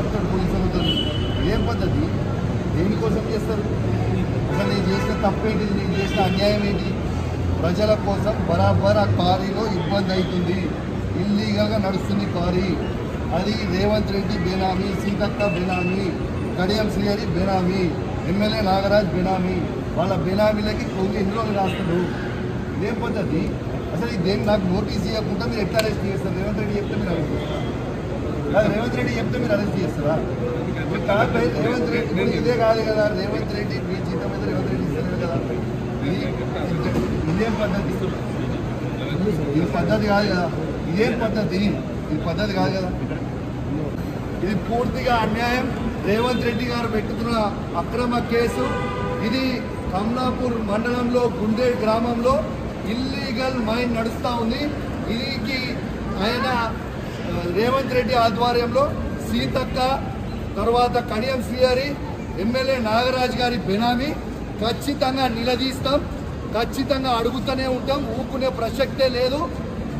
మాట్లాడు పోలీసులతో ఏం పద్ధతి దేనికోసం చేస్తారు అసలు నేను చేసిన తప్పేంటిది నేను చేసిన అన్యాయం ఏంటి ప్రజల కోసం బరాబర్ ఆ క్వారీలో ఇబ్బంది అవుతుంది ఇల్లీగల్గా నడుస్తుంది క్వారీ అది రేవంత్ రెడ్డి బేనామీ సీతక్క బేనామీ కడియం శ్రీహరి బేనామీ ఎమ్మెల్యే నాగరాజ్ బేనామీ వాళ్ళ బేనామీలకి కొన్ని ఎన్ని రోజులు రాస్తాడు ఇదేం పద్ధతి అసలు ఇదేం నాకు నోటీస్ ఇవ్వకుండా మీరు ఎట్లా అరెస్ట్ చేస్తారు రేవంత్ రెడ్డి చెప్తే మీరు అరెస్ట్ చేస్తారా రేవంత్ రెడ్డి చెప్తే మీరు అరెస్ట్ చేస్తారా రేవంత్ రెడ్డి ఇదే కాదు కదా రేవంత్ రెడ్డి మీ జీతం మీద రేవంత్ రెడ్డి ఇస్తారు కదా ఇదేం పద్ధతి ఇది పద్ధతి కాదు కదా ఇదేం పద్ధతి ఇది పద్ధతి కాదు కదా ఇది పూర్తిగా అన్యాయం రేవంత్ రెడ్డి గారు పెట్టుతున్న అక్రమ కేసు ఇది కమలాపూర్ మండలంలో గుండేడ్ గ్రామంలో ఇల్లీగల్ మైన్ నడుస్తూ ఉంది దీనికి ఆయన రేవంత్ రెడ్డి ఆధ్వర్యంలో సీతక్క తర్వాత కడియం శ్రీహరి ఎమ్మెల్యే నాగరాజ్ గారి బెనామీ ఖచ్చితంగా నిలదీస్తాం ఖచ్చితంగా అడుగుతూనే ఉంటాం ఊపుకునే ప్రసక్తే లేదు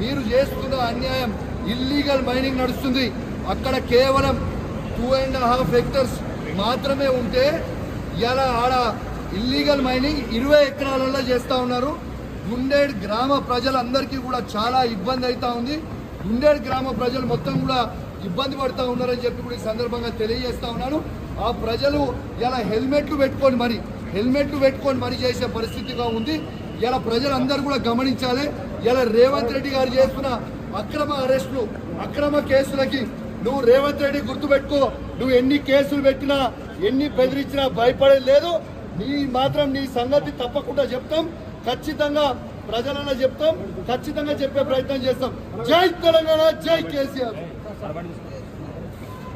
మీరు చేస్తున్న అన్యాయం ఇల్లీగల్ మైనింగ్ నడుస్తుంది అక్కడ కేవలం 2.5 హెక్టర్స్ మాత్రమే ఉంటే ఇలా ఆడ ఇల్లీగల్ మైనింగ్ 20 ఎకరాలలో చేస్తూ ఉన్నారు గుండేడ్ గ్రామ ప్రజలందరికీ కూడా చాలా ఇబ్బంది అవుతా ఉంది గుండేడ్ గ్రామ ప్రజలు మొత్తం కూడా ఇబ్బంది పడుతూ ఉన్నారని చెప్పి కూడా ఈ సందర్భంగా తెలియజేస్తా ఉన్నాను ఆ ప్రజలు ఇలా హెల్మెట్లు పెట్టుకొని మరి చేసే పరిస్థితిగా ఉంది ఇలా ప్రజలందరూ కూడా గమనించాలి ఇలా రేవంత్ రెడ్డి గారు చేస్తున్న అక్రమ అరెస్టులు అక్రమ కేసులకి నువ్వు రేవంత్ రెడ్డి గుర్తుపెట్టుకో నువ్వు ఎన్ని కేసులు పెట్టినా ఎన్ని బెదిరించినా భయపడేది లేదు నీ సంగతి తప్పకుండా చెప్తాం ఖచ్చితంగా ప్రజలలో చెప్తాం ఖచ్చితంగా చెప్పే ప్రయత్నం చేస్తాం జై తెలంగాణ జై కేసీఆర్